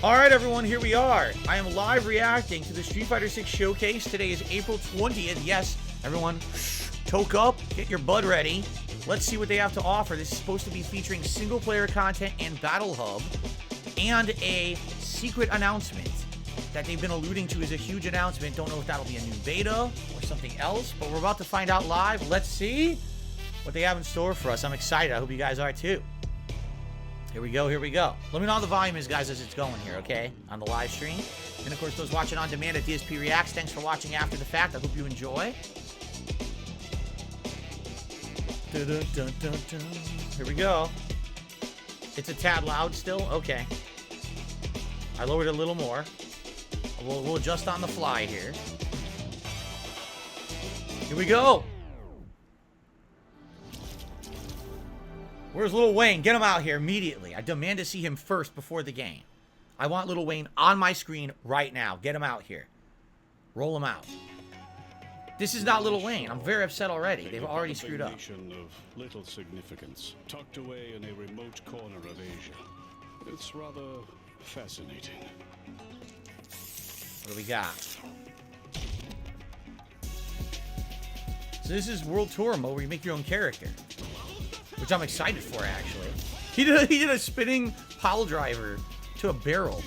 Alright everyone, here we are. I am live reacting to the Street Fighter 6 showcase. Today is April 20th. Yes, everyone, toke up, get your bud ready. Let's see what they have to offer. This is supposed to be featuring single player content and Battle Hub, and a secret announcement that they've been alluding to is a huge announcement. Don't know if that'll be a new beta or something else, but we're about to find out live. Let's see what they have in store for us. I'm excited. I hope you guys are too. Here we go, here we go. Let me know how the volume is, guys, as it's going here, okay? On the live stream. And, of course, those watching on demand at DSPReacts, thanks for watching after the fact. I hope you enjoy. Dun, dun, dun, dun, dun. Here we go. It's a tad loud still? Okay. I lowered it a little more. We'll adjust on the fly here. Here we go. Where's Lil Wayne? Get him out here immediately. I demand to see him first before the game. I want Lil Wayne on my screen right now. Get him out here. Roll him out. This is not Lil Wayne. I'm very upset already. They've already screwed up. Of little significance, tucked away in a remote corner of Asia. It's rather fascinating. What do we got? So this is World Tour mode where you make your own character, which I'm excited for, actually. He did a spinning pile driver to a barrel.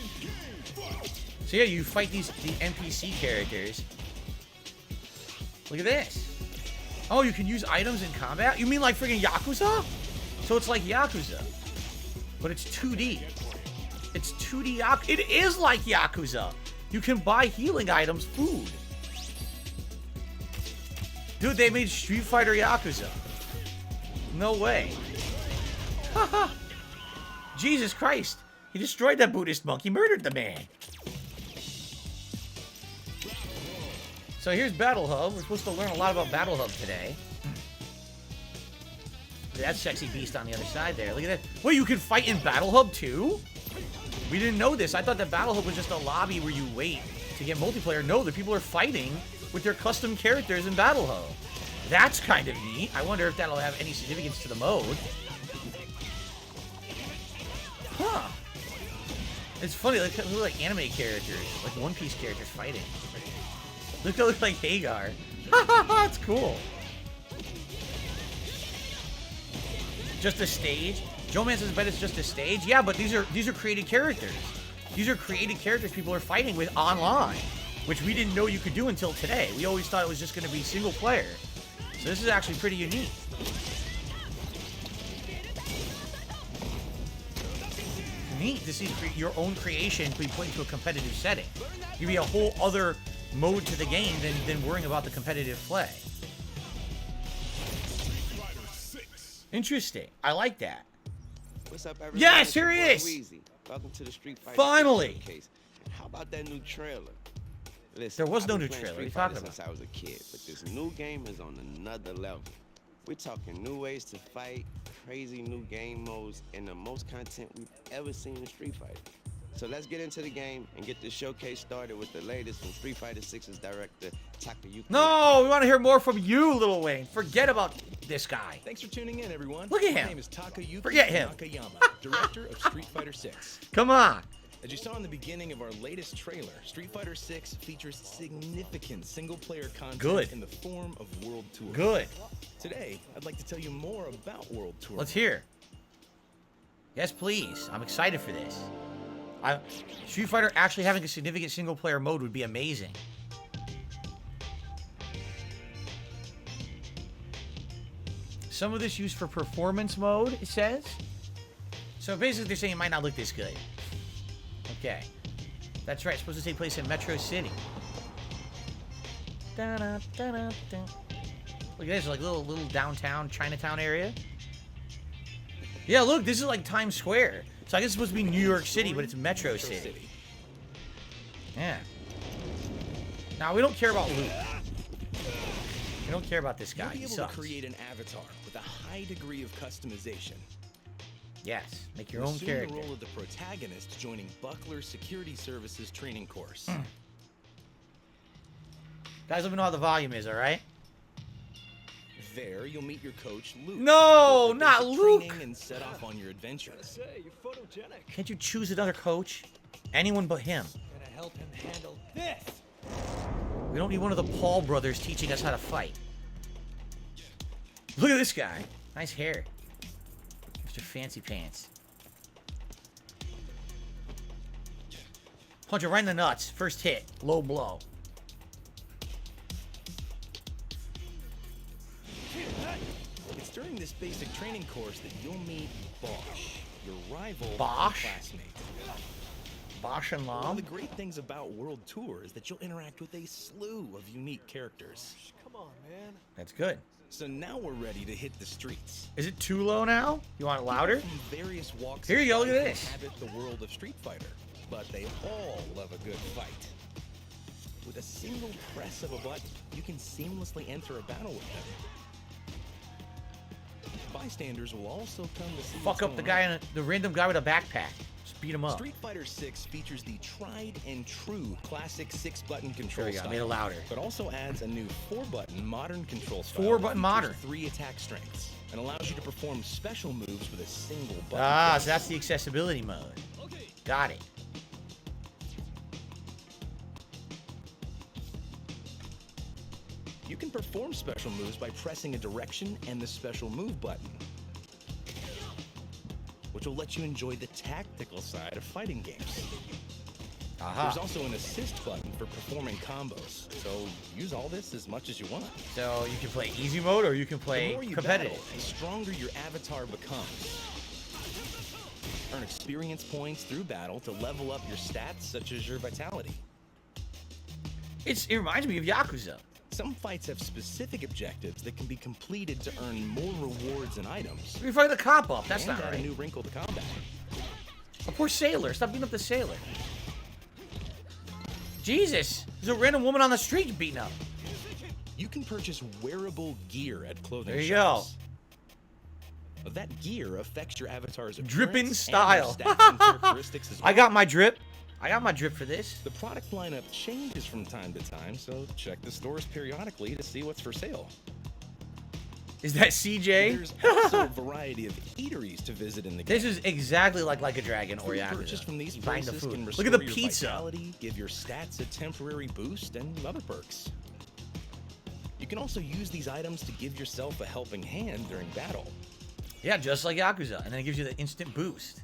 So yeah, you fight the NPC characters. Look at this. Oh, you can use items in combat? You mean like friggin' Yakuza? So it's like Yakuza, but it's 2D. It's 2D Yakuza. It is like Yakuza. You can buy healing items, food. Dude, they made Street Fighter Yakuza. No way. Haha. Jesus Christ. He destroyed that Buddhist monk. He murdered the man. So here's Battle Hub. We're supposed to learn a lot about Battle Hub today. That sexy beast on the other side there. Look at that. Wait, you can fight in Battle Hub too? We didn't know this. I thought that Battle Hub was just a lobby where you wait to get multiplayer. No, the people are fighting with their custom characters in Battle Hub. That's kind of neat. I wonder if that'll have any significance to the mode. Huh. It's funny, they look like anime characters, like One Piece characters fighting. They look like Hagar. That's cool. Just a stage? Joe Man says, "Bet it's just a stage." Yeah, but these are created characters. These are created characters people are fighting with online, which we didn't know you could do until today. We always thought it was just going to be single player. So this is actually pretty unique. Neat to see your own creation be put into a competitive setting. Give you a whole other mode to the game than worrying about the competitive play. Interesting. I like that. What's up, everyone? Yes, here he is. Welcome to the Street Fighter Finally. Showcase. How about that new trailer? Listen, There was no I've been new playing trailer. What are you Street Fighter talking about? since I was a kid, but this new game is on another level. We're talking new ways to fight, crazy new game modes, and the most content we've ever seen in Street Fighter. So let's get into the game and get this showcase started with the latest from Street Fighter 6's director, Takayuki. No, we want to hear more from you, Lil Wayne. Forget about this guy. Thanks for tuning in, everyone. Look at him. My name is Takayuki Forget him. Nakayama, director of Street Fighter 6. Come on. As you saw in the beginning of our latest trailer, Street Fighter 6 features significant single-player content Good. in the form of World Tour. Good. Today, I'd like to tell you more about World Tour. Let's hear. Yes, please. I'm excited for this. Street Fighter actually having a significant single-player mode would be amazing. Some of this used for performance mode, it says. So basically, they're saying it might not look this good. Okay. That's right. It's supposed to take place in Metro City. Da-da, da-da, da. Look at this, like little downtown Chinatown area. Yeah, look, this is like Times Square. So I guess it's supposed to be New York City, but it's Metro City. Yeah. Now, we don't care about Luke. We don't care about this guy. You'll be He able sucks. to create an avatar with a high degree of customization. Yes, make your own Assume character. the role of the protagonist joining Buckler Security Services training course. Guys, let me know how the volume is, alright? There, you'll meet your coach, Luke. No, Go through not basic Luke. training and set off on your adventure. Can't you choose another coach? Anyone but him. Gonna help him handle this. We don't need one of the Paul brothers teaching us how to fight. Look at this guy. Nice hair. Mr. Fancy Pants. Punch him right in the nuts. First hit. Low blow. It's during this basic training course that you'll meet Bosch, your rival Bosch? and classmate. Bosch and One of Lom. the great things about World Tour is that you'll interact with a slew of unique characters. Come on, man. That's good. So now we're ready to hit the streets. Is it too low now? You want it louder? From various walks Here you of go, look at life this. inhabit the world of Street Fighter, but they all love a good fight. With a single press of a button, you can seamlessly enter a battle with them. Bystanders will also come to see Fuck what's up the going guy on. in the random guy with a backpack. Just beat him up. Street Fighter 6 features the tried and true classic 6-button control There we go, style, made it louder. but also adds a new 4-button modern control style. 4-button that features modern. 3 attack strengths and allows you to perform special moves with a single button. Ah, press. so that's the accessibility mode. Got it. You can perform special moves by pressing a direction and the special move button, which will let you enjoy the tactical side of fighting games. Aha. There's also an assist button for performing combos, so use all this as much as you want. So you can play easy mode or you can The play more you competitive. battle, the stronger your avatar becomes. Earn experience points through battle to level up your stats, such as your vitality. It reminds me of Yakuza. Some fights have specific objectives that can be completed to earn more rewards and items. We fight the cop up. That's and not add a right. new wrinkle to combat. A poor sailor. Stop beating up the sailor. Jesus. There's a random woman on the street beating up. You can purchase wearable gear at clothing There you shops. That gear affects your avatar's Dripping appearance style. and your stats and characteristics as well. I got my drip. I got my drip for this. The product lineup changes from time to time, so check the stores periodically to see what's for sale. Is that CJ? There's also a variety of eateries to visit in the game. This is exactly like a Dragon or Food purchased Yakuza. from these You buying the places food. can Look restore at the your pizza. vitality, give your stats a temporary boost, and other perks. You can also use these items to give yourself a helping hand during battle. Yeah, just like Yakuza. And then it gives you the instant boost.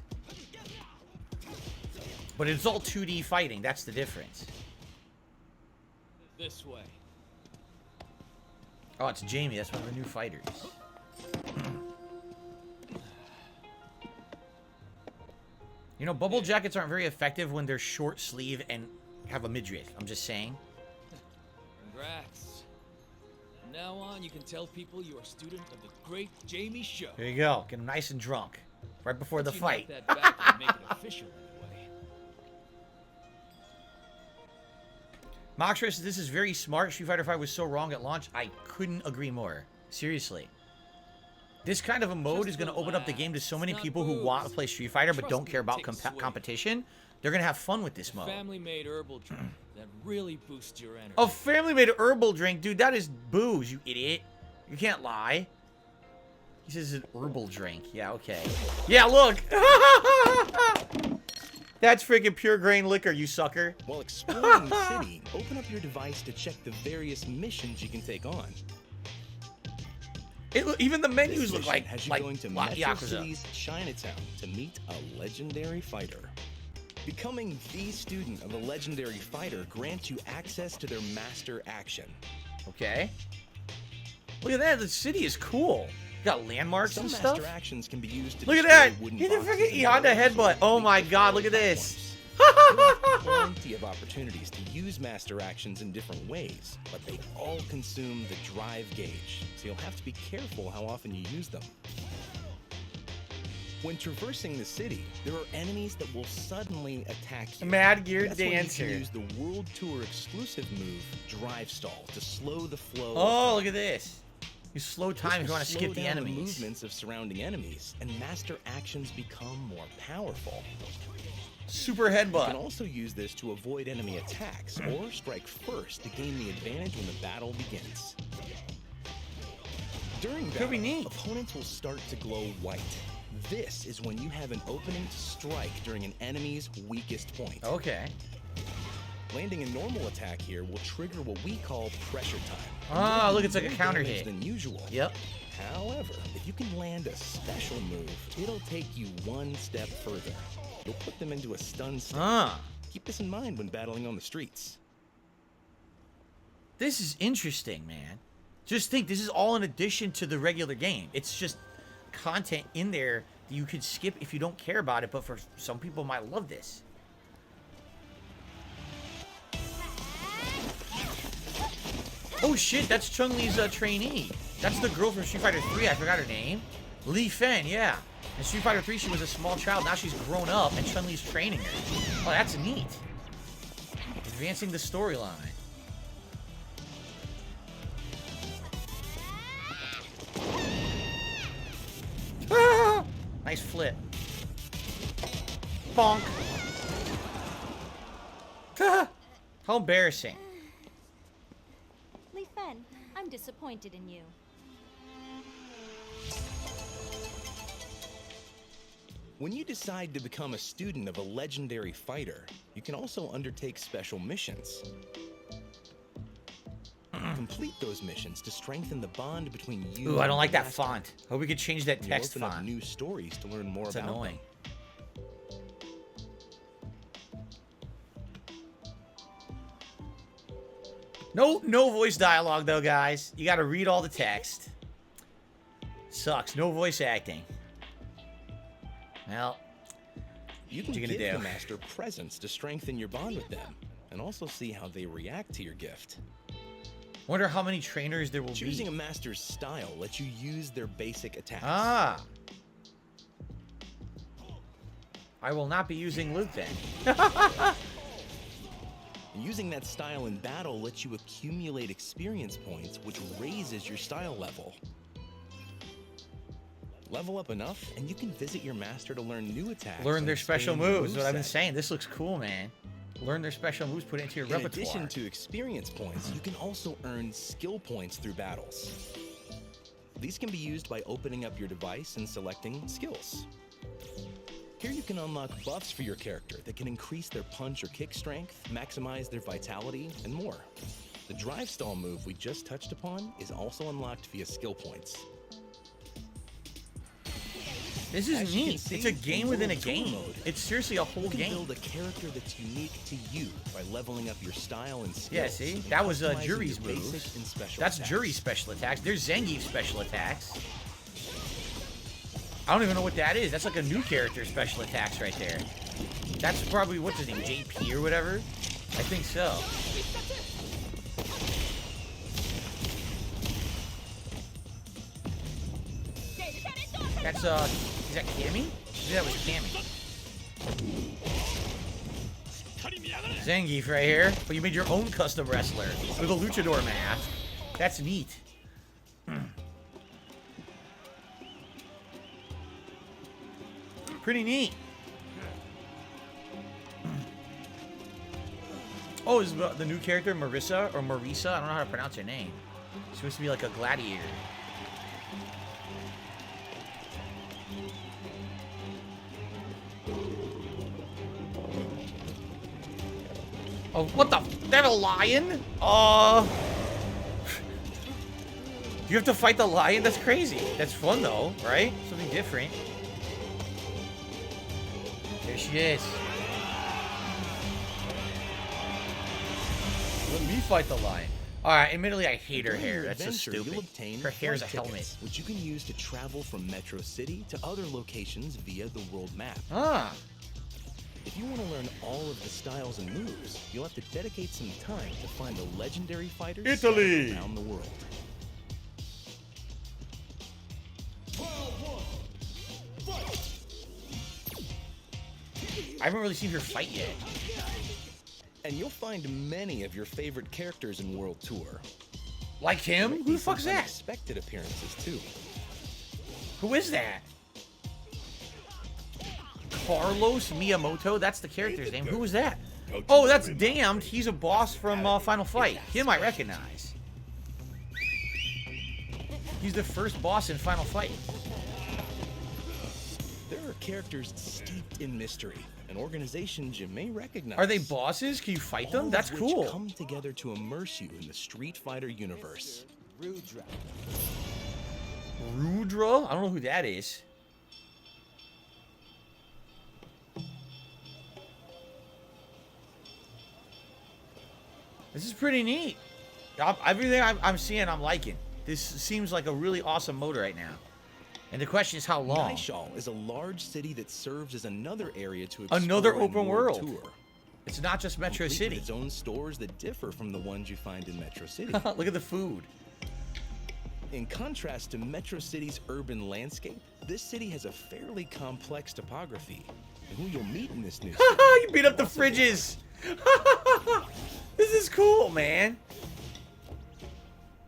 But it's all 2D fighting. That's the difference. This way. Oh, it's Jamie. That's one of the new fighters. You know, bubble jackets aren't very effective when they're short sleeve and have a midriff. I'm just saying. Congrats. From now on, you can tell people you're a student of the great Jamie Show. There you go. Get him nice and drunk. Right before the You fight. knock that back and make it official anyway. Moxtress, this is very smart. Street Fighter V was so wrong at launch. I couldn't agree more. Seriously. This kind of a mode is going to open up the game to so many people who want to play Street Fighter but don't care about competition. They're going to have fun with this mode. Family-made herbal drink that really boosts your energy. A family-made herbal drink? Dude, that is booze, you idiot. You can't lie. He says it's an herbal drink. Yeah, okay. Yeah, look. That's freaking pure grain liquor, you sucker. While exploring the city, open up your device to check the various missions you can take on. Even the This menus look mission like has you going to Metro Yakuza. City's Chinatown to meet a legendary fighter. Becoming the student of a legendary fighter grants you access to their master action. Okay. Look at that. The city is cool. Got landmarks Some and master stuff. actions can be used to Look at destroy that. wooden He did boxes freaking and Honda barrels headbutt. to Oh my complete god, look at different this. platforms. There are plenty of opportunities to use master actions in different ways, but they all consume the drive gauge, so you'll have to be careful how often you use them. When traversing the city, there are enemies that will suddenly attack you. Mad Gear That's when you Dancer. can use the World Tour exclusive move, Drive Stall, to slow the flow. Oh, look at this. You slow This time if will you want to slow skip the down enemies. movements of surrounding enemies, and master actions become more powerful. Super You can headbutt. also use this to avoid enemy attacks or strike first to gain the advantage when the battle begins. During Could battle, be neat. opponents will start to glow white. This is when you have an opening to strike during an enemy's weakest point. Okay. Landing a normal attack here will trigger what we call pressure time. Ah, look, it's like a More counter damage hit. than usual. Yep. However, if you can land a special move, it'll take you one step further. You'll put them into a stun state. Ah. Keep this in mind when battling on the streets. This is interesting, man. Just think, this is all in addition to the regular game. It's just content in there that you could skip if you don't care about it, but for some people might love this. Oh shit, that's Chun-Li's trainee. That's the girl from Street Fighter 3, I forgot her name. Li Fen, yeah. In Street Fighter 3, she was a small child, now she's grown up, and Chun-Li's training her. Oh, that's neat. Advancing the storyline. Ah! Nice flip. Bonk. Ah! How embarrassing. Li Fen, I'm disappointed in you. When you decide to become a student of a legendary fighter, you can also undertake special missions. Complete those missions to strengthen the bond between you. Ooh, I don't and like the that master. font. Hope we could change that You'll text open up font. new stories to learn more It's about annoying. No voice dialogue though, guys. You got to read all the text. Sucks. No voice acting. Well, You can what you give gonna the do? master presents to strengthen your bond with them, and also see how they react to your gift. Wonder how many trainers there will Choosing be. a master's style lets you use their basic attacks. Ah. I will not be using Luke then. Using that style in battle lets you accumulate experience points, which raises your style level. Level up enough, and you can visit your master to learn new attacks. Learn and their special expand your moves. What I've been moveset. saying. This looks cool, man. Learn their special moves. Put it into your In repertoire. addition to experience points, you can also earn skill points through battles. These can be used by opening up your device and selecting skills. Here you can unlock buffs for your character that can increase their punch or kick strength, maximize their vitality, and more. The drive stall move we just touched upon is also unlocked via skill points. This is As you can neat. see, It's a game within a in Tour game. mode, It's seriously a whole You can game. build a character that's unique to you by leveling up your style and skills. Yeah, see? and That was customizing Jury's your basic moves. and special That's attacks. Jury's special attacks. There's Zangief's special attacks. I don't even know what that is. That's like a new character special attacks right there. That's probably, what's his name, JP or whatever? I think so. That's, is that Cammy? Maybe that was Cammy. Zangief right here. But you made your own custom wrestler with a luchador mask. That's neat. Pretty neat. Oh, is the new character Marissa or Marisa? I don't know how to pronounce her name. She's supposed to be like a gladiator. Oh, what the? They have a lion? You have to fight the lion? That's crazy. That's fun though, right? Something different. There she is. Let me fight the lion. Alright, admittedly I hate her During hair. your That's so adventure, stupid. You'll obtain Her hair's a flight helmet. tickets, which you can use to travel from Metro City to other locations via the world map. Ah. If you want to learn all of the styles and moves, you'll have to dedicate some time to find the legendary fighters Italy. scattered around the world. I haven't really seen her fight yet. And you'll find many of your favorite characters in World Tour. Like him? There might Who be the fuck's some that? unexpected appearances too. Who is that? Carlos Miyamoto? That's the character's name. Who was that? Oh, that's Damned. He's a boss from Final Fight. Him I recognize. He's the first boss in Final Fight. are characters steeped in mystery and organizations you may recognize. Are they bosses? Can you fight them? All That's of which cool. come together to immerse you in the Street Fighter universe. Rudra. Rudra? I don't know who that is. This is pretty neat. Everything I'm seeing, I'm liking. This seems like a really awesome mode right now. And the question is how long? Nishal is a large city that serves as another area to explore Another in open world. Tour. It's not just Metro Complete City. with its own stores that differ from the ones you find in Metro City. Look at the food. In contrast to Metro City's urban landscape, this city has a fairly complex topography. And who you'll meet in this new city. You beat up the fridges. This is cool, man.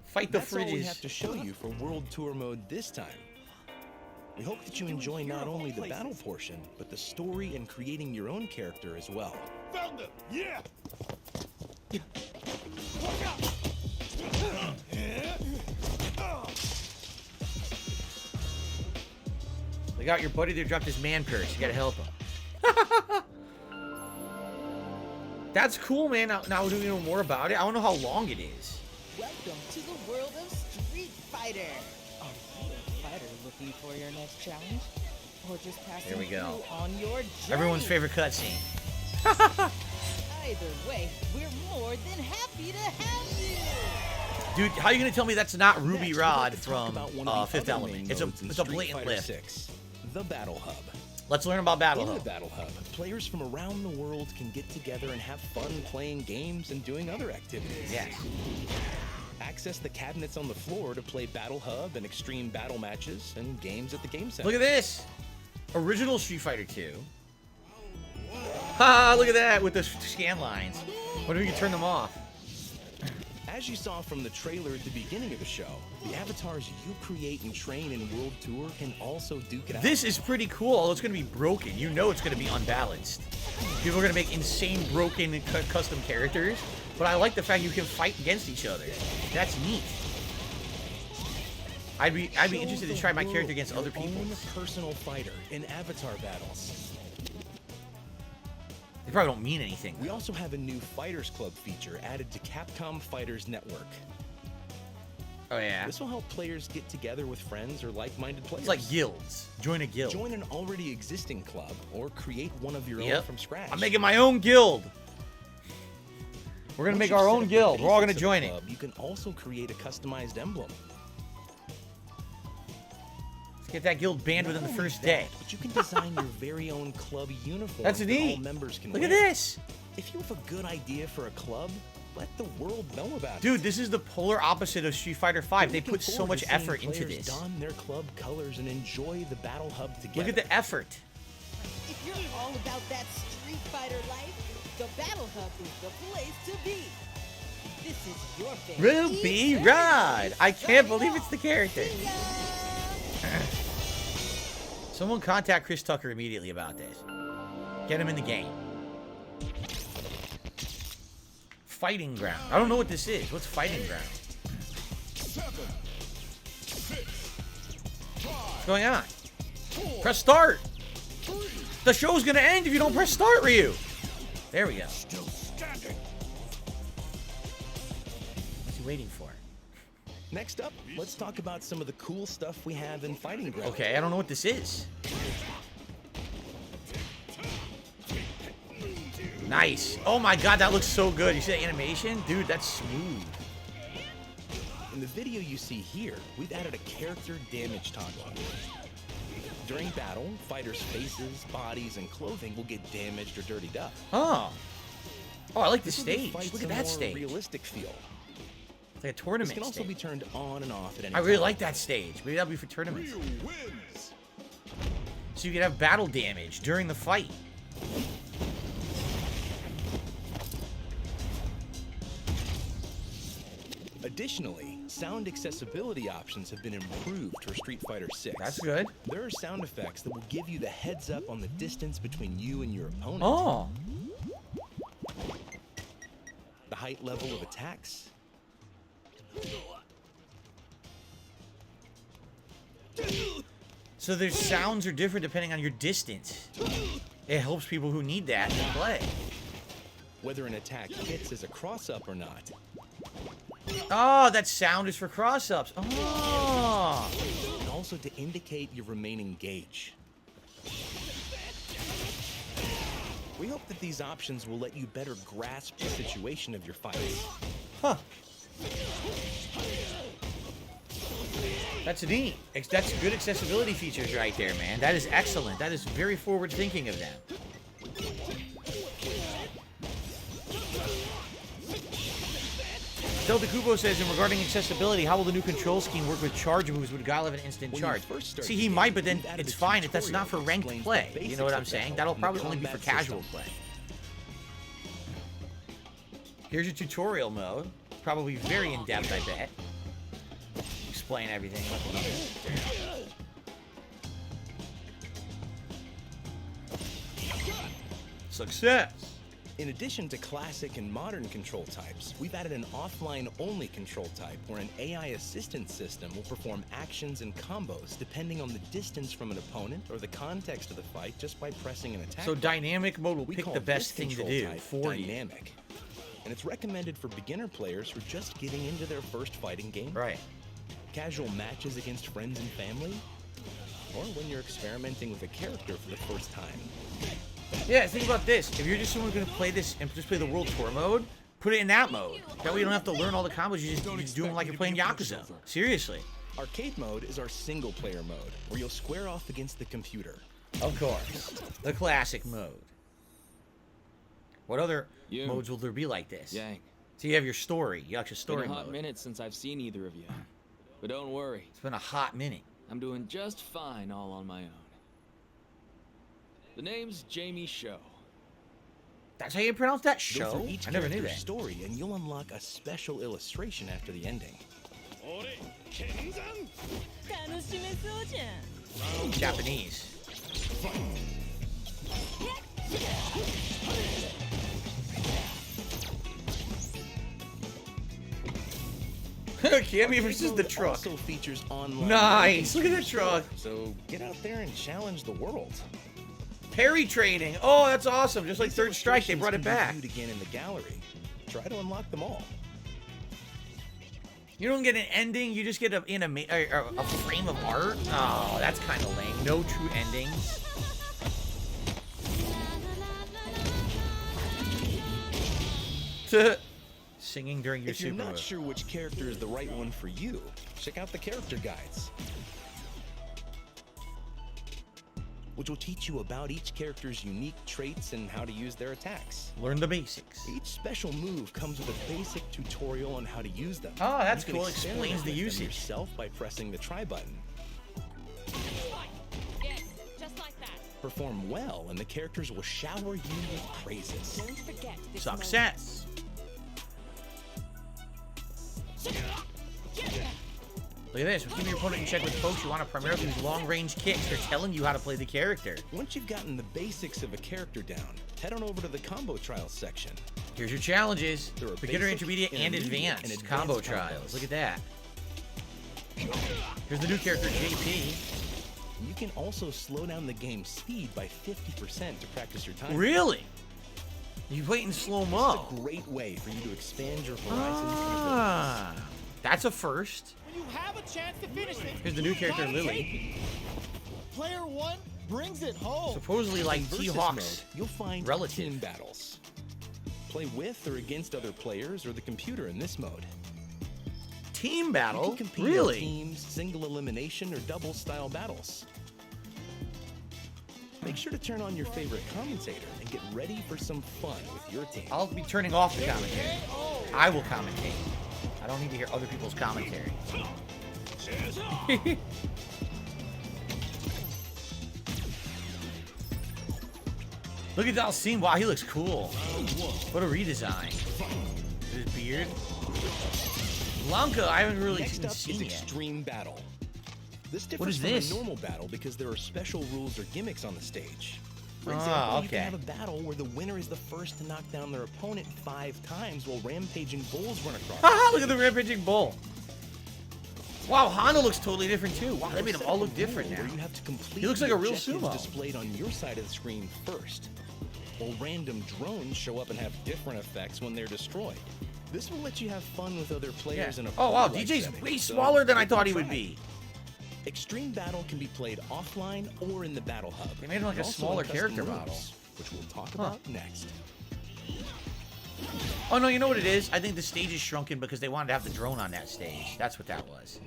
Fight the That's all we fridges. have to show you for World Tour mode this time. We hope that you enjoy not only the battle portion, but the story and creating your own character as well. Found them! Yeah! They got your buddy there dropped his man purse. You gotta help him. That's cool, man. Now we know more about it. I don't know how long it is. Welcome to the world of Street Fighter. Are you a fighter looking for your next challenge? Or just passing There we go. through on your journey? Everyone's favorite cutscene. Either way, we're more than happy to have you. Dude, how are you gonna tell me that's not Ruby Next, we'd Rod like to talk from about one of the Fifth other Element? main It's modes in a Street blatant Fighter lift. 6, the Battle Hub. Let's learn about Battle In Hub. the Battle Hub, players from around the world can get together and have fun playing games and doing other activities. Yeah. Access the cabinets on the floor to play Battle Hub and extreme battle matches and games at the game center. Look at this. Original Street Fighter 2. Ha! Look at that with the scan lines. What if we can turn them off? As you saw from the trailer at the beginning of the show, the avatars you create and train in World Tour can also duke it out. This is pretty cool, although it's going to be broken. You know it's going to be unbalanced. People are going to make insane broken custom characters, but I like the fact you can fight against each other. That's neat. I'd be interested to try my character against other people. Own personal fighter in avatar battles. They probably don't mean anything. We also have a new Fighters Club feature added to Capcom Fighters Network. Oh yeah. This will help players get together with friends or like-minded players. It's like guilds. Join a guild. Join an already existing club or create one of your own Yep. from scratch. I'm making my own guild. We're gonna Once make you've our set own up the guild. We're all gonna basics of join the it. club, you can also create a customized emblem. Let's get that guild banned within the Not only first that, day. But you can design your very own club uniform That's that neat. all members can Look wear. at this. If you have a good idea for a club, let the world know about it. Dude, this is the polar opposite of Street Fighter 5. They Looking put so forward much to seeing effort into players this. Don their club colors and enjoy the Battle Hub together. Look at the effort. If you're all about that Street Fighter life, the Battle Hub is the place to be. This is your favorite. Ruby Rod. I can't believe it's the character. See ya. Someone contact Chris Tucker immediately about this. Get him in the game. Fighting ground. I don't know what this is. What's fighting ground? 7, 6, 5, What's going on? Press start. 3, The show's gonna end if you don't press start, Ryu. There we go. still standing. What's he waiting for? Next up, let's talk about some of the cool stuff we have in Fighting Ground. Okay, I don't know what this is. Nice. Oh my god, that looks so good. You see that animation? Dude, that's smooth. In the video you see here, we've added a character damage toggle. During battle, fighters' faces, bodies, and clothing will get damaged or dirtied up. Oh. Oh, I like the This will give stage. fights Look a at that more stage. realistic feel. It's like a This tournament can also stage. be turned on and off at any I really time. like that stage. Maybe that'll be for tournaments. Ryu wins. So you can have battle damage during the fight. Additionally, sound accessibility options have been improved for Street Fighter 6. That's good. There are sound effects that will give you the heads up on the distance between you and your opponent. Oh. The height level of attacks. So their sounds are different depending on your distance. It helps people who need that to play. Whether an attack hits as a cross-up or not. Oh, that sound is for cross-ups. Oh. And also to indicate your remaining gauge. We hope that these options will let you better grasp the situation of your fights. Huh. That's neat. That's good accessibility features right there, man. That is excellent. That is very forward-thinking of them. Delta Kubo says, and regarding accessibility, how will the new control scheme work with charge moves with Guile of an instant charge? See, he might, but then it's fine if that's not for ranked play. You know what I'm saying? That'll probably only be for casual play. Here's your tutorial mode. Probably very in-depth, I bet. Explain everything. Success! In addition to classic and modern control types, we've added an offline-only control type where an AI assistance system will perform actions and combos depending on the distance from an opponent or the context of the fight just by pressing an attack. So dynamic mode will We pick call the best this thing to control do type for you. dynamic. And it's recommended for beginner players who are just getting into their first fighting game. Right. Casual matches against friends and family, or when you're experimenting with a character for the first time. Yeah, think about this. If you're just someone who's gonna play this and just play the World Tour mode, put it in that mode. That way you don't have to learn all the combos. You just do them like you're playing Yakuza. Seriously. Arcade mode is our single-player mode, where you'll square off against the computer. Of course. The classic mode. What other modes will there be like this? Yang. So you have your story. You actually story Been a hot mode. minute since I've seen either of you. But don't worry, It's been a hot minute. I'm doing just fine all on my own. The name's Jamie Show. That's how you pronounce that? Go Show? through each I never knew character's that. story, and you'll unlock a special illustration after the ending. 楽しめそうじゃん。 Japanese. Cammy versus the truck. Also features online. Nice. Look at the truck. So get out there and challenge the world. Parry training. Oh, that's awesome. Just like Third Strike, they brought it back. Viewed again in the gallery. Try to unlock them all. You don't get an ending. You just get a frame of art. Oh, that's kind of lame. No true endings. Singing during your If you're super not move. sure which character is the right one for you, check out the character guides, which will teach you about each character's unique traits and how to use their attacks. Learn the basics. Each special move comes with a basic tutorial on how to use them. Oh, that's You can cool. experiment Explains the with them usage. yourself by pressing the try button. Yes, just like that. Perform well, and the characters will shower you with praises. Don't forget this Success. Look at this. We're keeping your opponent in check with folks you want to primarily use long-range kicks. They're telling you how to play the character. Once you've gotten the basics of a character down, head on over to the combo trials section. Here's your challenges. There are Beginner, basic, intermediate, and intermediate, advanced, and combo advanced trials. combos. Look at that. Here's the new character, JP. You can also slow down the game's speed by 50% to practice your time. Really? You play it in slow-mo. It's a great way for you to expand your horizons. Ah, that's a first. You have a chance to finish it. Here's the new character, Gotta Lily. take it. Player one brings it home. Supposedly like In versus T-Hawk's mode, you'll find relative. team battles. Play with or against other players or the computer in this mode. Team You battle? can compete Really? in teams, single elimination, or double style battles. Make sure to turn on your favorite commentator and get ready for some fun with your team. I'll be turning off the commentary. I will commentate. I don't need to hear other people's commentary. Look at Dalsim. Wow, he looks cool. What a redesign. His beard. Blanca, I haven't really Next up is seen yet. Extreme Battle. This What differs is from this? a normal battle because there are special rules or gimmicks on the stage. For Ah, example, you okay. can have a battle where the winner is the first to knock down their opponent 5 times while rampaging bulls run across. Haha, look at the rampaging bull. Wow, Honda looks totally different too. Wow, they made them all look different now. Where you have to complete He looks like the a real objectives sumo. displayed on your side of the screen first, while random drones show up and have different effects when they're destroyed. This will let you have fun with other players in a Oh wow, party-like DJ's setting, way so smaller than I give it a thought he would try. be. Extreme Battle can be played offline or in the Battle Hub. They made him like and a also smaller in custom character rooms, model. which we'll talk about next. Oh no, you know what it is? I think the stage is shrunken because they wanted to have the drone on that stage. That's what that was.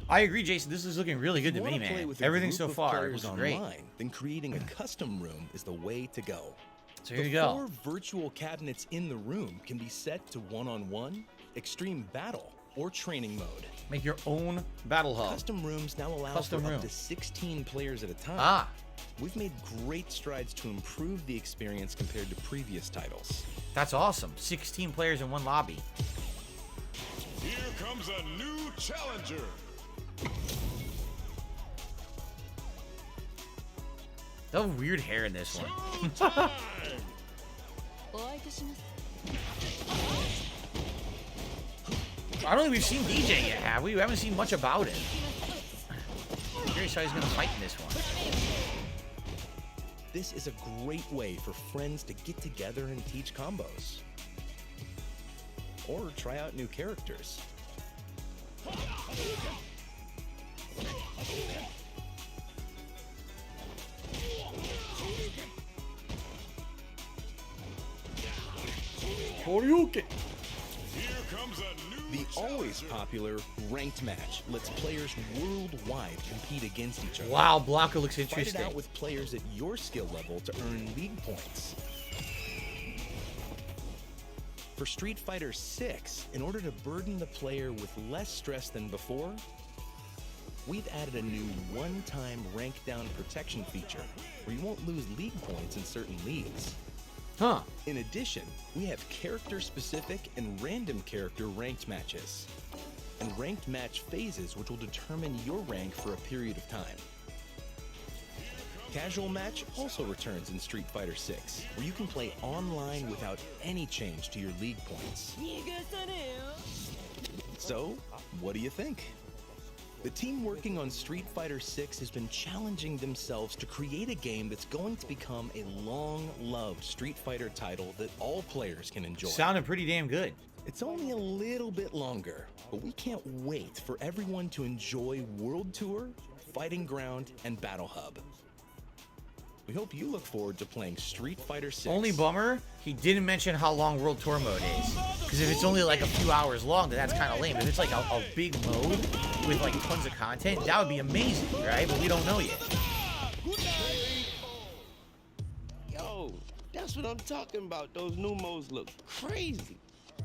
I agree, Jason. This is looking really good to me, man. Everything so far was great. Online, then creating a custom room is the way to go. So here the you go. 4 virtual cabinets in the room can be set to one-on-one, extreme battle, or training mode. Make your own battle hub. Custom rooms now allow Custom for room. up to 16 players at a time. Ah. We've made great strides to improve the experience compared to previous titles. That's awesome. 16 players in one lobby. Here comes a new challenger. They have weird hair in this one. Time. I don't think we've seen DJ yet, have we? We haven't seen much about him. I'm curious how he's going to fight in this one. This is a great way for friends to get together and teach combos. Or try out new characters. Horyuken. Here comes a new The always popular ranked match lets players worldwide compete against each other. Wow, Blanca looks Fight it interesting. out with players at your skill level to earn league points. For Street Fighter 6, in order to burden the player with less stress than before, we've added a new one-time rank down protection feature where you won't lose league points in certain leagues. Huh. In addition, we have character-specific and random character ranked matches, and ranked match phases which will determine your rank for a period of time. Casual match also returns in Street Fighter 6, where you can play online without any change to your league points. So, what do you think? The team working on Street Fighter 6 has been challenging themselves to create a game that's going to become a long-loved Street Fighter title that all players can enjoy. Sounded pretty damn good. It's only a little bit longer, but we can't wait for everyone to enjoy World Tour, Fighting Ground, and Battle Hub. We hope you look forward to playing Street Fighter 6. Only bummer, he didn't mention how long World Tour mode is. Because if it's only like a few hours long, then that's kind of lame. If it's like a big mode with like tons of content, that would be amazing, right? But we don't know yet. Yo, that's what I'm talking about. Those new modes look crazy.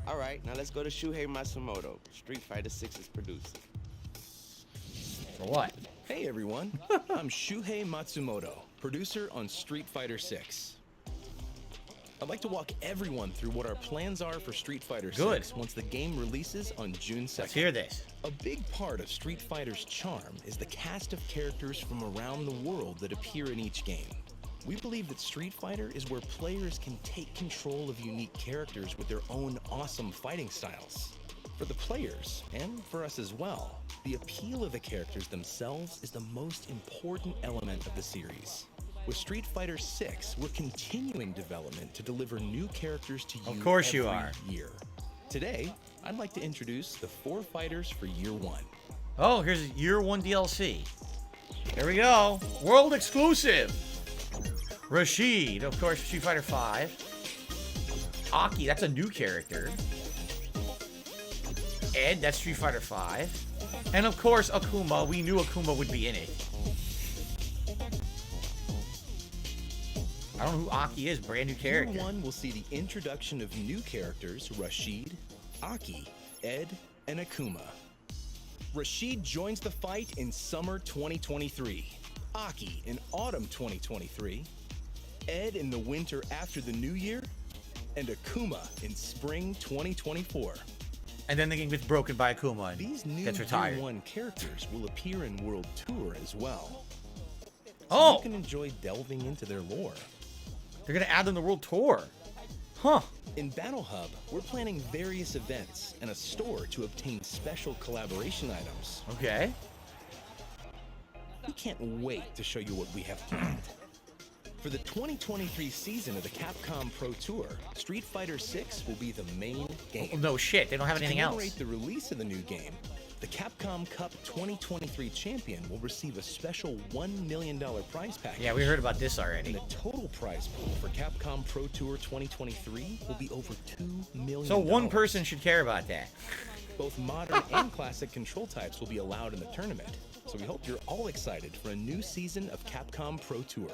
All right, now let's go to Shuhei Matsumoto, Street Fighter 6's producer. For what? Hey everyone, I'm Shuhei Matsumoto, producer on Street Fighter 6. I'd like to walk everyone through what our plans are for Street Fighter 6 Good. once the game releases on June 2nd. Let's hear this. A big part of Street Fighter's charm is the cast of characters from around the world that appear in each game. We believe that Street Fighter is where players can take control of unique characters with their own awesome fighting styles. For the players, and for us as well, the appeal of the characters themselves is the most important element of the series. With Street Fighter 6, we're continuing development to deliver new characters to you Of course you every are. year. Today, I'd like to introduce the 4 fighters for Year 1. Oh, here's Year 1 DLC. There we go. World exclusive. Rashid, of course, Street Fighter 5. Aki, that's a new character. Ed, that's Street Fighter 5. And of course, Akuma. We knew Akuma would be in it. I don't know who Aki is. Brand new character. Year 1 will see the introduction of new characters Rashid, Aki, Ed, and Akuma. Rashid joins the fight in summer 2023, Aki in autumn 2023, Ed in the winter after the new year, and Akuma in spring 2024. And then the game gets broken by Akuma and These new gets Year retired. 1 characters will appear in World Tour as well. So Oh! you can enjoy delving into their lore. They're going to add them to World Tour. Huh. In Battle Hub, we're planning various events and a store to obtain special collaboration items. Okay. We can't wait to show you what we have planned. For the 2023 season of the Capcom Pro Tour, Street Fighter 6 will be the main game. Oh, no shit, they don't have anything to else. commemorate the release of the new game, the Capcom Cup 2023 champion will receive a special $1 million prize package. Yeah, we heard about this already. And the total prize pool for Capcom Pro Tour 2023 will be over $2 million. So one person should care about that. Both modern and classic control types will be allowed in the tournament. So we hope you're all excited for a new season of Capcom Pro Tour.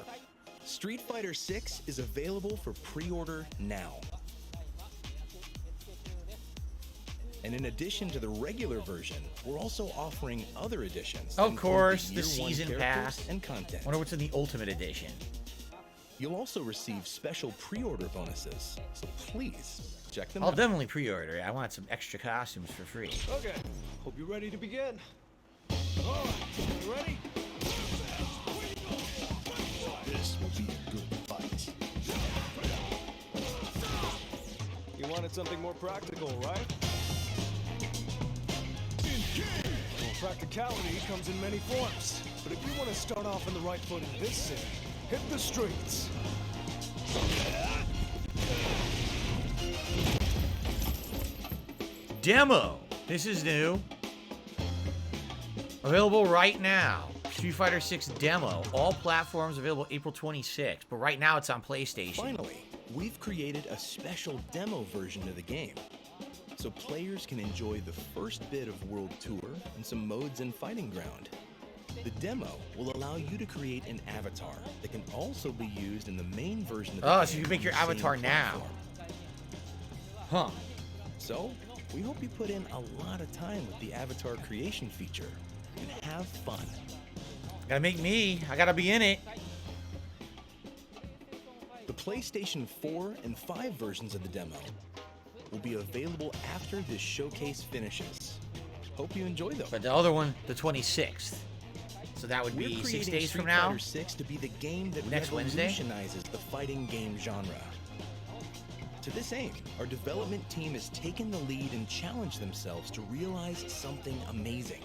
Street Fighter 6 is available for pre-order now. And in addition to the regular version, we're also offering other editions. Of course, the Year 1 season characters pass and content. Wonder what's in the Ultimate Edition. You'll also receive special pre-order bonuses, so please check them I'll out. definitely pre-order it. I want some extra costumes for free. Okay, hope you're ready to begin. All right, you ready? This will be a good fight. You wanted something more practical, right? Well, practicality comes in many forms. But if you want to start off on the right foot in this city, hit the streets. Demo. This is new. Available right now. Street Fighter 6 demo. All platforms available April 26th. But right now it's on PlayStation. Finally, we've created a special demo version of the game, so players can enjoy the first bit of World Tour and some modes in Fighting Ground. The demo will allow you to create an avatar that can also be used in the main version of the game. Oh, so you can make your on the same avatar now. platform. Huh. So, we hope you put in a lot of time with the avatar creation feature and have fun. Gotta make me. I gotta be in it. The PlayStation 4 and 5 versions of the demo will be available after this showcase finishes. Hope you enjoy them. But the other one, the 26th. So that would We're be 6 creating days Street from now. Fighter 6 to be the game that Next Wednesday? revolutionizes the fighting game genre. To this aim, our development team has taken the lead and challenged themselves to realize something amazing.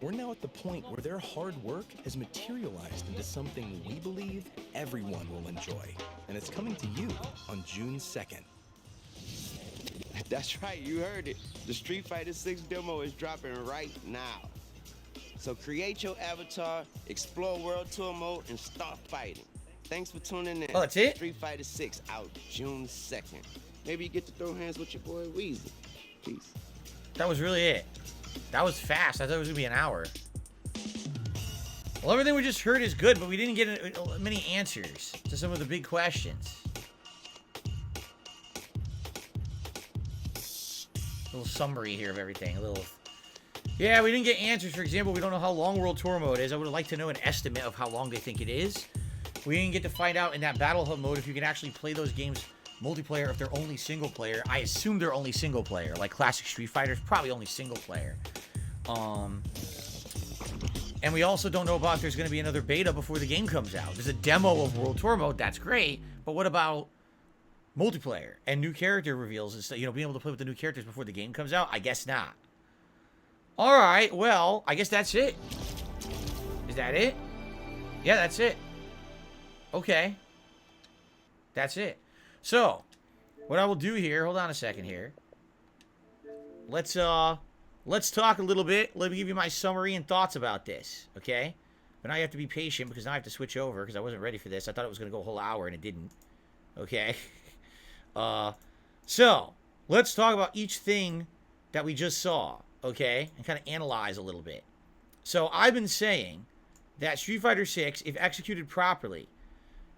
We're now at the point where their hard work has materialized into something we believe everyone will enjoy. And it's coming to you on June 2nd. That's right, you heard it. The Street Fighter 6 demo is dropping right now. So create your avatar, explore World Tour mode, and start fighting. Thanks for tuning in. Oh, that's it? Street Fighter 6 out June 2nd. Maybe you get to throw hands with your boy Weezy. Peace. That was really it. That was fast. I thought it was gonna be an hour. Well, everything we just heard is good, but we didn't get many answers to some of the big questions. A little summary here of everything. A little. Yeah, we didn't get answers. For example, we don't know how long World Tour mode is. I would like to know an estimate of how long they think it is. We didn't get to find out in that Battle Hub mode if you can actually play those games multiplayer, if they're only single player. I assume they're only single player. Like classic Street Fighter is probably only single player. And we also don't know about if there's going to be another beta before the game comes out. There's a demo of World Tour mode. That's great. But what about multiplayer and new character reveals and stuff? You know, being able to play with the new characters before the game comes out? I guess not. All right. Well, I guess that's it. Is that it? Yeah, that's it. Okay. That's it. So, what I will do here, hold on a second here. Let's talk a little bit. Let me give you my summary and thoughts about this, okay? But now you have to be patient because now I have to switch over because I wasn't ready for this. I thought it was going to go a whole hour and it didn't. Okay? So, let's talk about each thing that we just saw, okay? And kind of analyze a little bit. So, I've been saying that Street Fighter 6, if executed properly,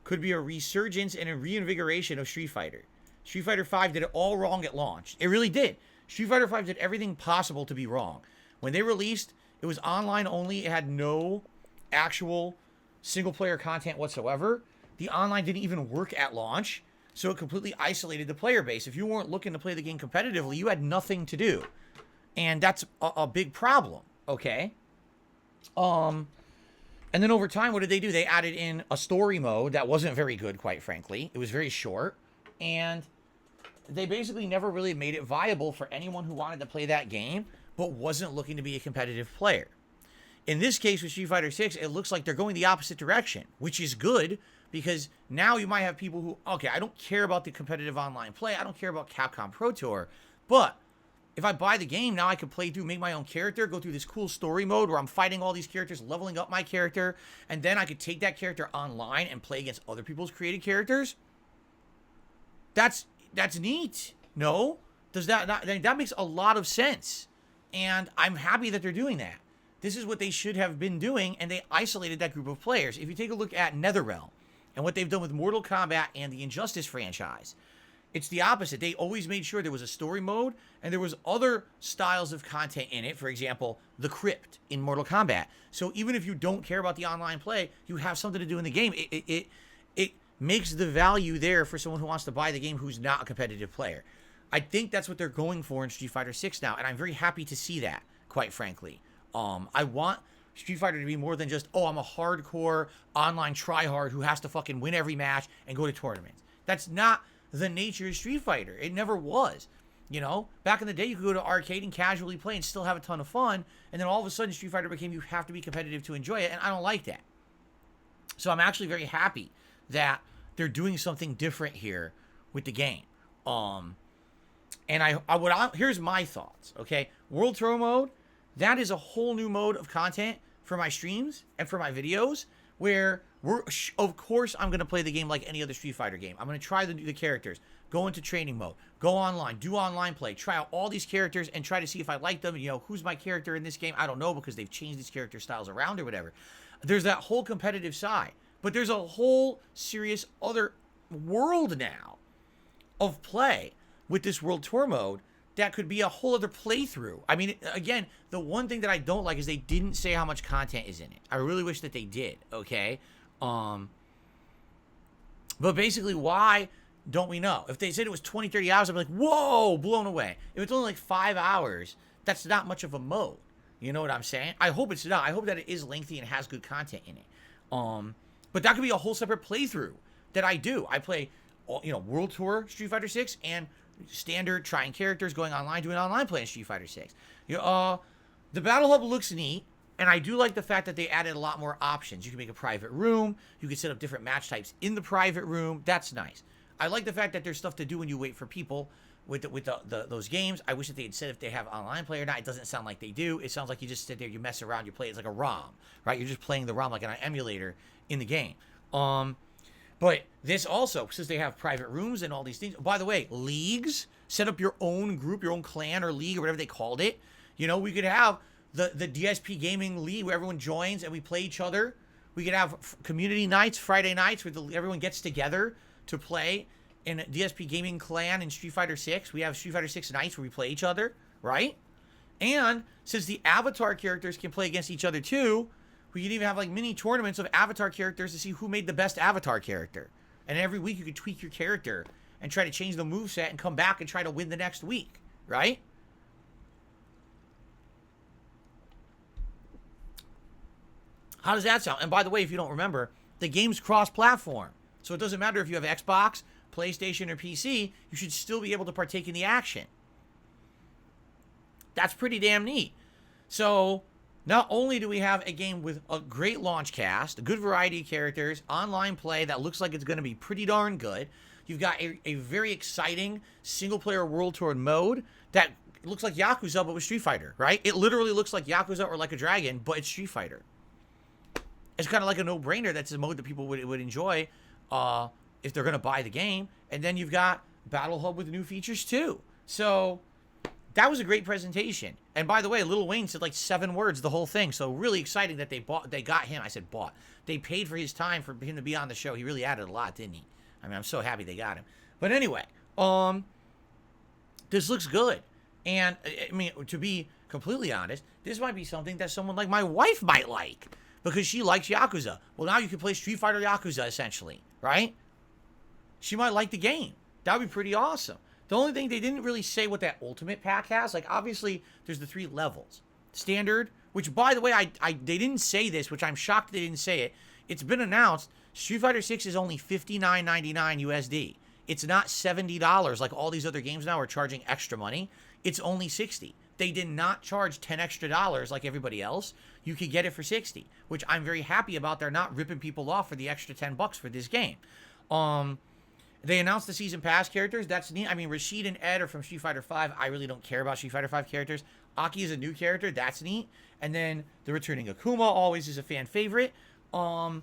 could be a resurgence and a reinvigoration of Street Fighter. Street Fighter 5 did it all wrong at launch. It really did. Street Fighter 5 did everything possible to be wrong. When they released, it was online only. It had no actual single-player content whatsoever. The online didn't even work at launch, so it completely isolated the player base. If you weren't looking to play the game competitively, you had nothing to do. And that's a big problem, okay? And then over time, what did they do? They added in a story mode that wasn't very good, quite frankly. It was very short. And they basically never really made it viable for anyone who wanted to play that game but wasn't looking to be a competitive player. In this case with Street Fighter 6, it looks like they're going the opposite direction, which is good because now you might have people who, okay, I don't care about the competitive online play. I don't care about Capcom Pro Tour, but if I buy the game, now I can play through, make my own character, go through this cool story mode where I'm fighting all these characters, leveling up my character, and then I could take that character online and play against other people's created characters. That's neat. No? Does that not, that makes a lot of sense. And I'm happy that they're doing that. This is what they should have been doing, and they isolated that group of players. If you take a look at NetherRealm and what they've done with Mortal Kombat and the Injustice franchise, it's the opposite. They always made sure there was a story mode and there was other styles of content in it. For example, the Crypt in Mortal Kombat. So even if you don't care about the online play, you have something to do in the game. It makes the value there for someone who wants to buy the game who's not a competitive player. I think that's what they're going for in Street Fighter 6 now, and I'm very happy to see that, quite frankly. I want Street Fighter to be more than just, oh, I'm a hardcore online tryhard who has to fucking win every match and go to tournaments. That's not the nature of Street Fighter. It never was. You know, back in the day, you could go to arcade and casually play and still have a ton of fun, and then all of a sudden, Street Fighter became you have to be competitive to enjoy it, and I don't like that. So I'm actually very happy that they're doing something different here with the game. And here's my thoughts, okay? World Tour mode, that is a whole new mode of content for my streams and for my videos where of course I'm going to play the game like any other Street Fighter game. I'm going to try the characters, go into training mode, go online, do online play, try out all these characters and try to see if I like them. You know, who's my character in this game? I don't know because they've changed these character styles around or whatever. There's that whole competitive side, but there's a whole serious other world now of play with this World Tour mode that could be a whole other playthrough. I mean, again, the one thing that I don't like is they didn't say how much content is in it. I really wish that they did, okay? But basically, why don't we know? If they said it was 20, 30 hours, I'd be like, whoa, blown away. If it's only like 5 hours, that's not much of a mode. You know what I'm saying? I hope it's not. I hope that it is lengthy and has good content in it. But that could be a whole separate playthrough that I do. I play, you know, World Tour Street Fighter 6 and standard trying characters, going online, doing online play in Street Fighter 6. You know, the Battle Hub looks neat, and I do like the fact that they added a lot more options. You can make a private room, you can set up different match types in the private room. That's nice. I like the fact that there's stuff to do when you wait for people with those games. I wish that they had said if they have online play or not. It doesn't sound like they do. It sounds like you just sit there, you mess around, you play. It's like a ROM, right? You're just playing the ROM like on an emulator in the game. But this also, since they have private rooms and all these things, by the way, leagues, set up your own group, your own clan or league or whatever they called it. You know, we could have the DSP gaming league where everyone joins and we play each other. We could have community nights, Friday nights, where everyone gets together to play in a DSP gaming clan in Street Fighter 6. We have Street Fighter 6 nights where we play each other, right? And since the avatar characters can play against each other too, we could even have like mini tournaments of avatar characters to see who made the best avatar character. And every week you could tweak your character and try to change the moveset and come back and try to win the next week, right? How does that sound? And by the way, if you don't remember, the game's cross-platform. So it doesn't matter if you have Xbox, PlayStation, or PC, you should still be able to partake in the action. That's pretty damn neat. So not only do we have a game with a great launch cast, a good variety of characters, online play that looks like it's going to be pretty darn good, you've got a very exciting single-player World Tour mode that looks like Yakuza but with Street Fighter, right? It literally looks like Yakuza or like a Dragon, but it's Street Fighter. It's kind of like a no-brainer. That's a mode that people would enjoy if they're going to buy the game. And then you've got Battle Hub with new features too. So that was a great presentation. And by the way, Lil Wayne said like 7 words the whole thing. So really exciting that they got him. I said bought. They paid for his time for him to be on the show. He really added a lot, didn't he? I mean, I'm so happy they got him. But anyway, this looks good. And I mean, to be completely honest, this might be something that someone like my wife might like because she likes Yakuza. Well, now you can play Street Fighter Yakuza essentially, right? She might like the game. That would be pretty awesome. The only thing, they didn't really say what that ultimate pack has. Like, obviously, there's the 3 levels. Standard, which, by the way, they didn't say this, which I'm shocked they didn't say it. It's been announced, Street Fighter 6 is only $59.99 USD. It's not $70 like all these other games now are charging extra money. It's only $60. They did not charge $10 extra like everybody else. You could get it for $60, which I'm very happy about. They're not ripping people off for the extra $10 for this game. They announced the season pass characters. That's neat. I mean, Rashid and Ed are from Street Fighter V. I really don't care about Street Fighter V characters. Aki is a new character. That's neat. And then the returning Akuma always is a fan favorite. Of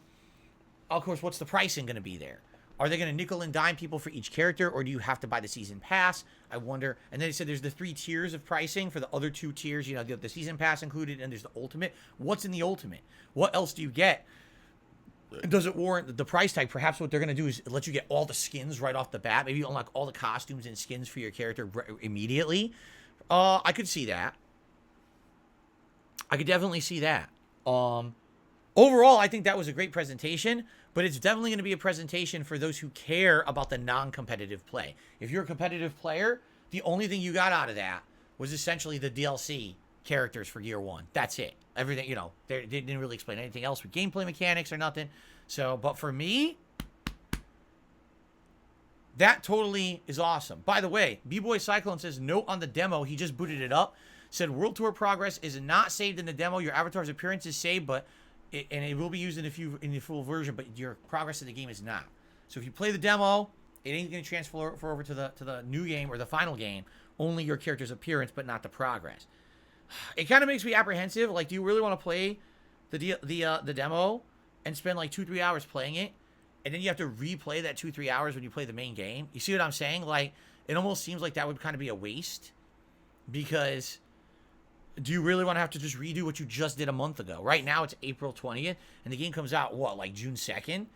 course, what's the pricing going to be there? Are they going to nickel and dime people for each character, or do you have to buy the season pass? I wonder. And then they said there's the 3 tiers of pricing. For the other 2 tiers, you know, the season pass included, and there's the ultimate. What's in the ultimate? What else do you get? Does it warrant the price tag? Perhaps what they're going to do is let you get all the skins right off the bat. Maybe you unlock all the costumes and skins for your character immediately. I could see that. I could definitely see that. Overall, I think that was a great presentation, but it's definitely going to be a presentation for those who care about the non-competitive play. If you're a competitive player, the only thing you got out of that was essentially the DLC characters for Year 1. That's it. Everything, you know, they didn't really explain anything else with gameplay mechanics or nothing. So, but for me, that totally is awesome. By the way, B-Boy Cyclone says, note on the demo, he just booted it up, said World Tour progress is not saved in the demo. Your avatar's appearance is saved, but it will be used in the full version, but your progress in the game is not. So if you play the demo, it ain't going to transfer over to the new game or the final game. Only your character's appearance, but not the progress. It kind of makes me apprehensive. Like, do you really want to play the demo and spend like 2-3 hours playing it, and then you have to replay that 2-3 hours when you play the main game? You see what I'm saying? Like, it almost seems like that would kind of be a waste, because do you really want to have to just redo what you just did a month ago? Right now it's April 20th, and the game comes out, what, like June 2nd?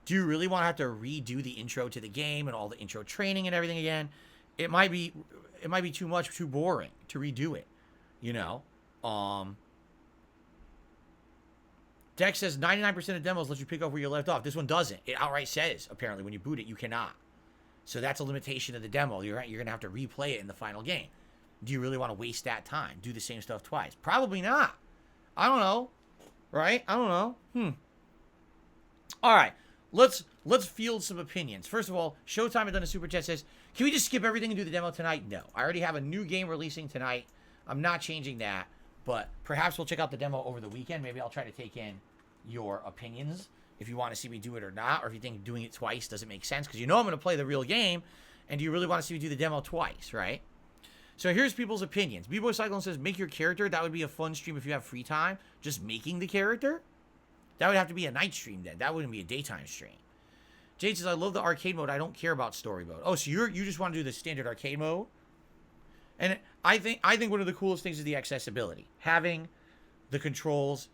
Do you really want to have to redo the intro to the game and all the intro training and everything again? It might be too much, too boring to redo it, you know? Dex says 99% of demos let you pick up where you left off. This one doesn't. It outright says, apparently, when you boot it, you cannot. So that's a limitation of the demo. You're going to have to replay it in the final game. Do you really want to waste that time? Do the same stuff twice? Probably not. I don't know. Right? I don't know. All right. Let's field some opinions. First of all, Showtime had done a super chat, says, can we just skip everything and do the demo tonight? No. I already have a new game releasing tonight. I'm not changing that. But perhaps we'll check out the demo over the weekend. Maybe I'll try to take in your opinions if you want to see me do it or not, or if you think doing it twice doesn't make sense, because you know I'm going to play the real game, and do you really want to see me do the demo twice, right? So here's people's opinions. B-Boy Cyclone says, make your character. That would be a fun stream if you have free time. Just making the character? That would have to be a night stream then. That wouldn't be a daytime stream. Jade says, I love the arcade mode. I don't care about story mode. Oh, so you just want to do the standard arcade mode? And I think one of the coolest things is the accessibility. Having the controls,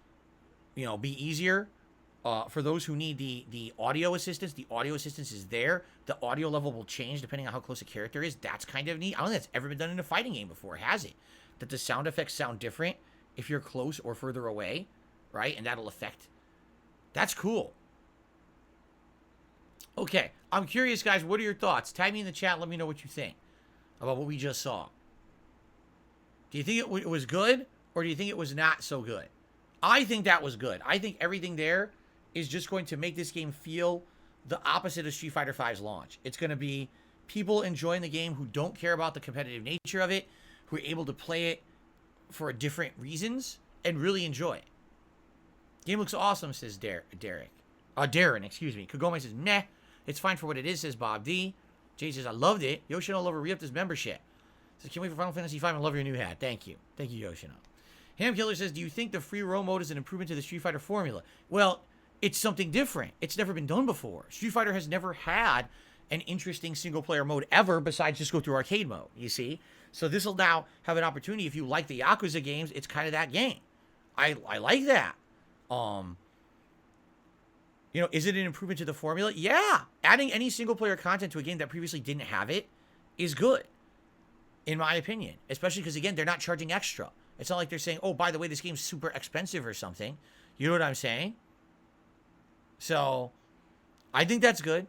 you know, be easier. For those who need the audio assistance is there. The audio level will change depending on how close a character is. That's kind of neat. I don't think that's ever been done in a fighting game before, has it? That the sound effects sound different if you're close or further away, right? And that'll affect. That's cool. Okay, I'm curious, guys. What are your thoughts? Tag me in the chat. Let me know what you think about what we just saw. Do you think it was good, or do you think it was not so good? I think that was good. I think everything there is just going to make this game feel the opposite of Street Fighter V's launch. It's going to be people enjoying the game who don't care about the competitive nature of it, who are able to play it for different reasons and really enjoy it. Game looks awesome, says Darren, excuse me. Kagome says, meh. It's fine for what it is, says Bob D. Jay says, I loved it. Yoshino Lover re-upped his membership. Says, can't wait for Final Fantasy V and love your new hat. Thank you. Thank you, Yoshino. Ham Killer says, do you think the free roam mode is an improvement to the Street Fighter formula? Well, it's something different. It's never been done before. Street Fighter has never had an interesting single-player mode ever besides just go through arcade mode, you see? So this will now have an opportunity. If you like the Yakuza games, it's kind of that game. I like that. You know, is it an improvement to the formula? Yeah. Adding any single-player content to a game that previously didn't have it is good, in my opinion. Especially because, again, they're not charging extra. It's not like they're saying, oh, by the way, this game's super expensive or something. You know what I'm saying? So, I think that's good.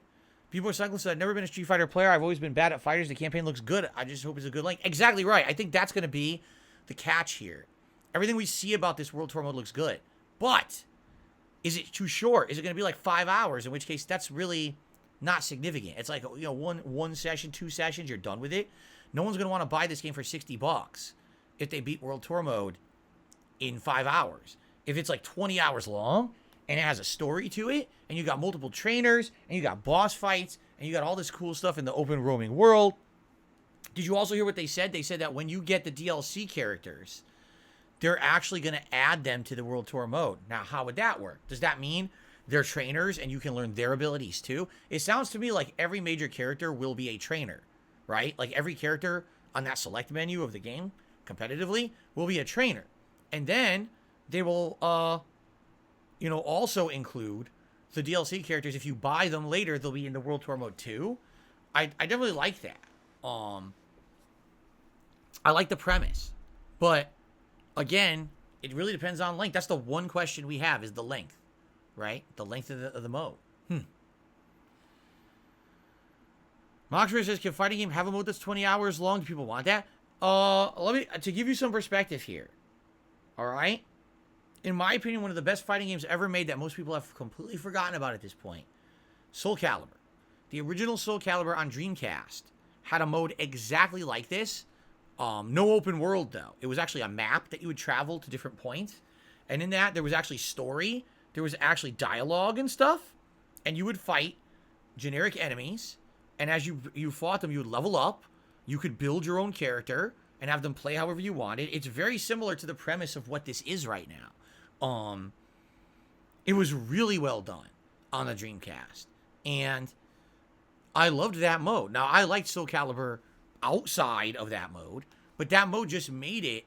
People are cycling, so I've never been a Street Fighter player. I've always been bad at fighters. The campaign looks good. I just hope it's a good link. Exactly right. I think that's going to be the catch here. Everything we see about this World Tour mode looks good. But, is it too short? Is it going to be like 5 hours? In which case, that's really not significant. It's like, you know, one session, 2 sessions, you're done with it. No one's going to want to buy this game for $60 if they beat World Tour mode in 5 hours. If it's like 20 hours long and it has a story to it, and you got multiple trainers, and you got boss fights, and you got all this cool stuff in the open roaming world. Did you also hear what they said? They said that when you get the DLC characters, they're actually going to add them to the World Tour mode. Now, how would that work? Does that mean they're trainers and you can learn their abilities too? It sounds to me like every major character will be a trainer, right? Like every character on that select menu of the game, competitively, will be a trainer. And then they will, you know, also include the DLC characters. If you buy them later, they'll be in the World Tour mode too. I definitely like that. I like the premise, but again, it really depends on length. That's the one question we have, is the length, right? The length of the mode. Moxbury says, can fighting game have a mode that's 20 hours long? Do people want that? To give you some perspective here. All right. In my opinion, one of the best fighting games ever made that most people have completely forgotten about at this point, Soul Calibur. The original Soul Calibur on Dreamcast had a mode exactly like this. No open world, though. It was actually a map that you would travel to different points. And in that, there was actually story. There was actually dialogue and stuff. And you would fight generic enemies. And as you fought them, you would level up. You could build your own character and have them play however you wanted. It's very similar to the premise of what this is right now. It was really well done on the Dreamcast. And I loved that mode. Now, I liked Soul Calibur outside of that mode, but that mode just made it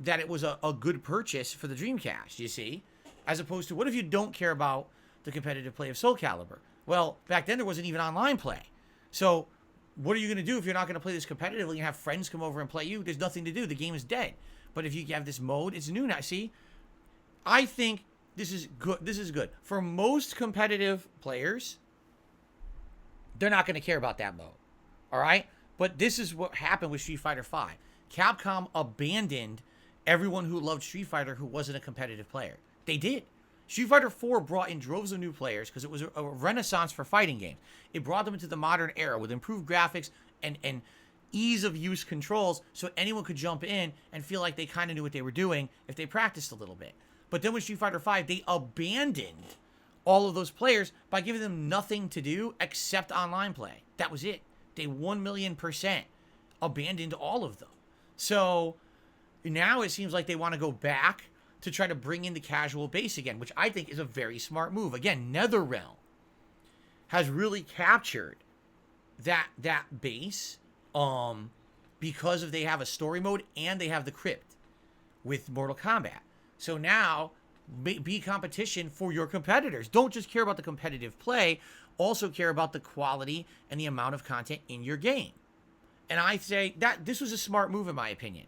that it was a good purchase for the Dreamcast, you see? As opposed to, what if you don't care about the competitive play of Soul Calibur? Well, back then there wasn't even online play. So, what are you going to do if you're not going to play this competitively and have friends come over and play you? There's nothing to do. The game is dead. But if you have this mode, it's new now. See? I think this is good. This is good. For most competitive players, they're not going to care about that mode. All right? But this is what happened with Street Fighter V. Capcom abandoned everyone who loved Street Fighter who wasn't a competitive player. They did. Street Fighter IV brought in droves of new players because it was a renaissance for fighting games. It brought them into the modern era with improved graphics and ease of use controls, so anyone could jump in and feel like they kind of knew what they were doing if they practiced a little bit. But then with Street Fighter V, they abandoned all of those players by giving them nothing to do except online play. That was it. They 1,000,000% abandoned all of them. So now it seems like they want to go back to try to bring in the casual base again, which I think is a very smart move. Again, NetherRealm has really captured that base because they have a story mode and they have the crypt with Mortal Kombat. So now, be competition for your competitors. Don't just care about the competitive play, also care about the quality and the amount of content in your game. And I say that this was a smart move in my opinion.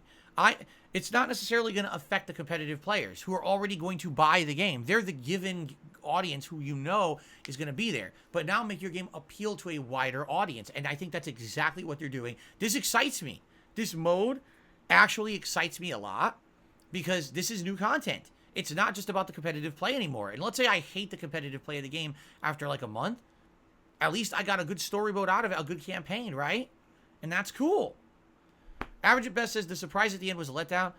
It's not necessarily going to affect the competitive players who are already going to buy the game. They're the given audience who you know is going to be there. But now make your game appeal to a wider audience. And I think that's exactly what they're doing. This excites me. This mode actually excites me a lot because this is new content. It's not just about the competitive play anymore. And let's say I hate the competitive play of the game after like a month. At least I got a good story mode out of it, a good campaign, right? And that's cool. Average at Best says the surprise at the end was a letdown.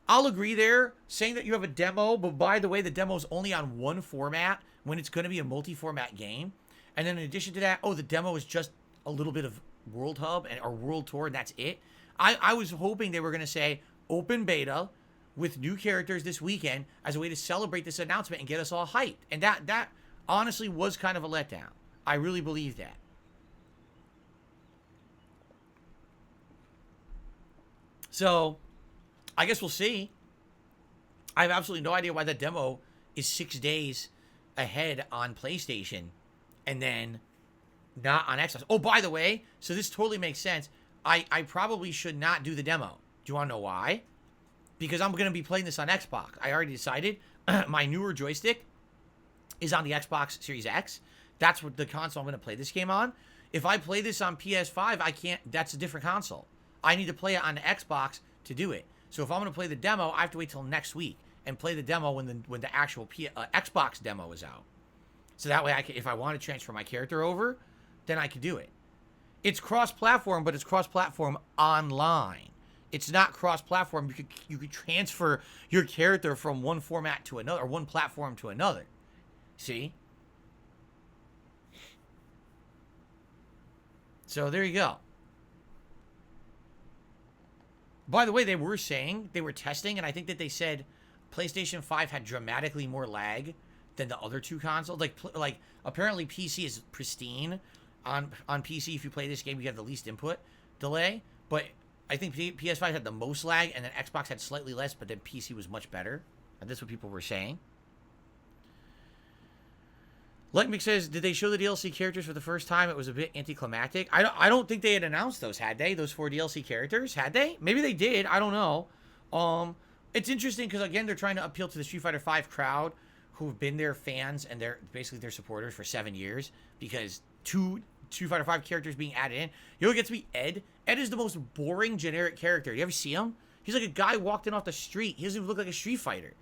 I'll agree there, saying that you have a demo, but by the way, the demo is only on one format when it's going to be a multi-format game. And then in addition to that, the demo is just a little bit of World Hub or World Tour, and that's it. I was hoping they were going to say open beta with new characters this weekend as a way to celebrate this announcement and get us all hyped. And that honestly was kind of a letdown. I really believe that. So, I guess we'll see. I have absolutely no idea why that demo is 6 days ahead on PlayStation and then not on Xbox. Oh, by the way, so this totally makes sense. I probably should not do the demo. Do you want to know why? Because I'm going to be playing this on Xbox. I already decided. My newer joystick is on the Xbox Series X. That's what the console I'm going to play this game on. If I play this on PS5, I can't. That's a different console. I need to play it on the Xbox to do it. So if I'm going to play the demo, I have to wait till next week and play the demo when the actual Xbox demo is out. So that way, if I want to transfer my character over, then I can do it. It's cross-platform, but it's cross-platform online. It's not cross-platform. You could transfer your character from one format to another, or one platform to another. See? So there you go. By the way, they were testing, and I think that they said PlayStation 5 had dramatically more lag than the other two consoles. Like apparently PC is pristine. On PC, if you play this game, you have the least input delay. But I think PS5 had the most lag, and then Xbox had slightly less, but then PC was much better. And that's what people were saying. Lightmick says, did they show the DLC characters for the first time? It was a bit anticlimactic. I don't think they had announced those, had they? Those 4 DLC characters? Had they? Maybe they did. I don't know. It's interesting because, again, they're trying to appeal to the Street Fighter V crowd who've been their fans and they're basically their supporters for 7 years because 2 Street Fighter V characters being added in. You know what gets me? Ed. Ed is the most boring generic character. You ever see him? He's like a guy walked in off the street. He doesn't even look like a Street Fighter.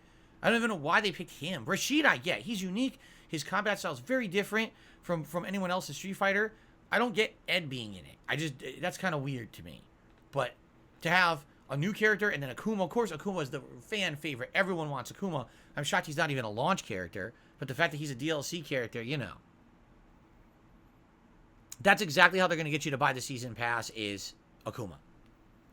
I don't even know why they picked him. Rashid, I get. He's unique. His combat style is very different from anyone else's Street Fighter. I don't get Ed being in it. That's kind of weird to me. But to have a new character and then Akuma, of course, Akuma is the fan favorite. Everyone wants Akuma. I'm shocked he's not even a launch character. But the fact that he's a DLC character, you know. That's exactly how they're going to get you to buy the season pass is Akuma.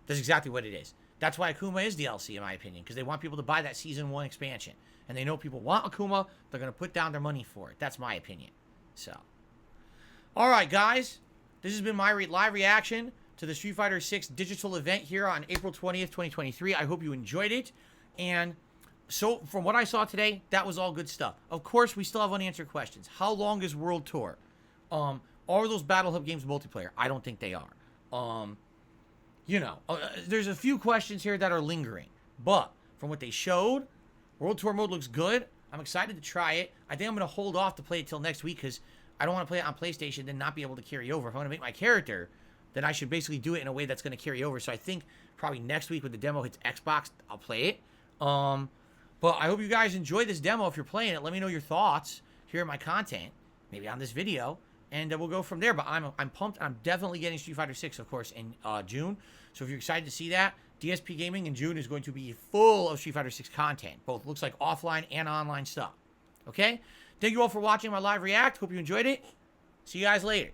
That's exactly what it is. That's why Akuma is DLC, in my opinion, because they want people to buy that Season 1 expansion. And they know people want Akuma. They're going to put down their money for it. That's my opinion. So, all right, guys. This has been my live reaction to the Street Fighter 6 digital event here on April 20th, 2023. I hope you enjoyed it. And so, from what I saw today, that was all good stuff. Of course, we still have unanswered questions. How long is World Tour? Are those Battle Hub games multiplayer? I don't think they are. There's a few questions here that are lingering. But from what they showed, World Tour mode looks good. I'm excited to try it. I think I'm going to hold off to play it till next week because I don't want to play it on PlayStation and not be able to carry over. If I want to make my character, then I should basically do it in a way that's going to carry over. So I think probably next week when the demo hits Xbox, I'll play it. But I hope you guys enjoy this demo. If you're playing it, let me know your thoughts here in my content, maybe on this video. And we'll go from there. But I'm pumped. I'm definitely getting Street Fighter 6, of course, in June. So if you're excited to see that, DSP Gaming in June is going to be full of Street Fighter 6 content. Both looks like offline and online stuff. Okay? Thank you all for watching my live react. Hope you enjoyed it. See you guys later.